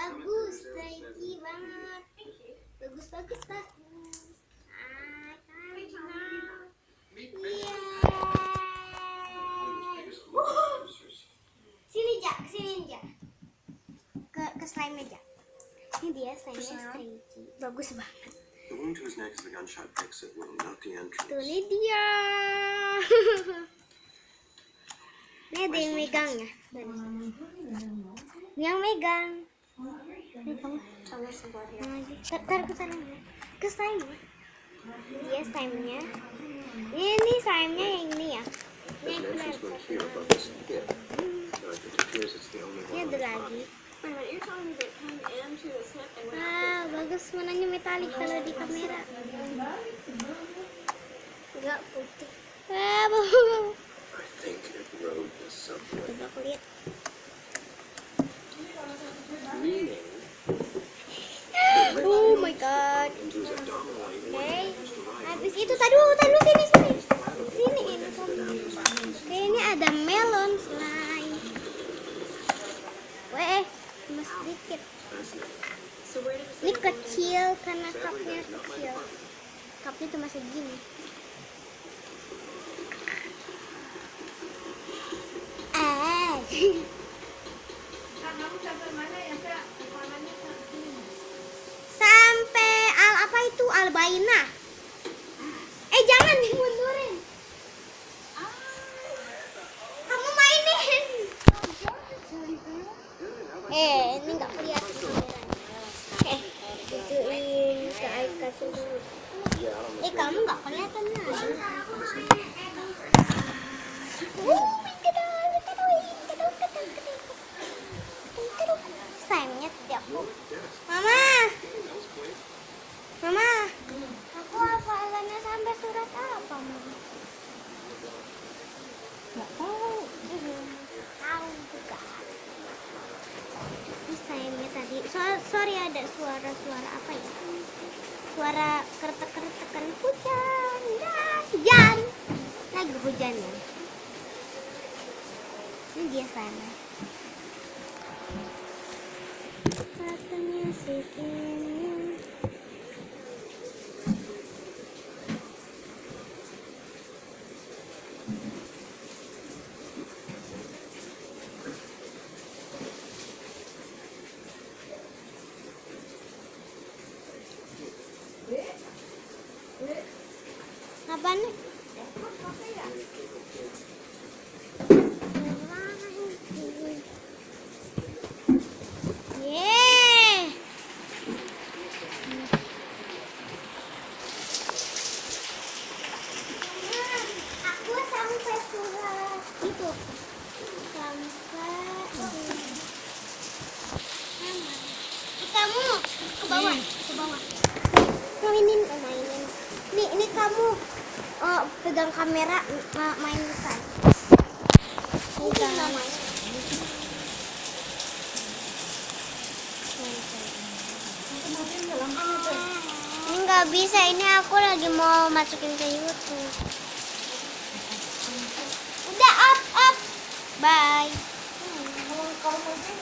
Bagus, tinggi banget. Bagus. Iya. Sini Jak. Ke slime aja. Ini dia slime-nya Strikey. Bagus banget. The wound to his neck is the gunshot exit wound, not the entrance. Tuh, ini dia. Ini ada yang megangnya. Yang megang. Ini kamu. Taruh ke sana. Ke slime. Dia slime-nya. Ini slime-nya yang ini ya. Ini yang There's an kena. entrance one here above this pit. It appears it's the only Ini one. ada lagi. Wait a minute, you're telling me that it came into his hip and went Wah, bagus warnanya metalik kalau di kamera. Enggak putih. Wah, I think it rode the subway. coba aku lihat. Meaning, Oh my god. into his abdominal area. Oke. Habis itu tadi sini. Sini ini kamu. Oke, ini ada melon slime. Weh, cuma sedikit. So where did Ini kecil karena cupnya kecil. Cupnya cuma segini. Sampai apa itu Albaina. Jangan dimundurin. Kamu mainin. Ini nggak kelihatan kameranya. Tujuin ke Aika dulu. Kamu nggak kelihatan lah. Slime-nya tidak. Mama, aku hafalannya sampai surat apa, Mama? Nggak tahu. Tahu juga. Ini slime-nya tadi. Sorry ada suara apa ya? Suara kertek-kertekan hujan. Hujan. Lagi hujan ya. Ini dia slime-nya. Katanya segini. Apa nih? Yeay. Aku sampai surat itu. Kamu ke bawah. Mainin. Ini kamu pegang kamera main besar. Ini nggak bisa. Ini aku lagi mau masukin ke YouTube. Udah up. Bye.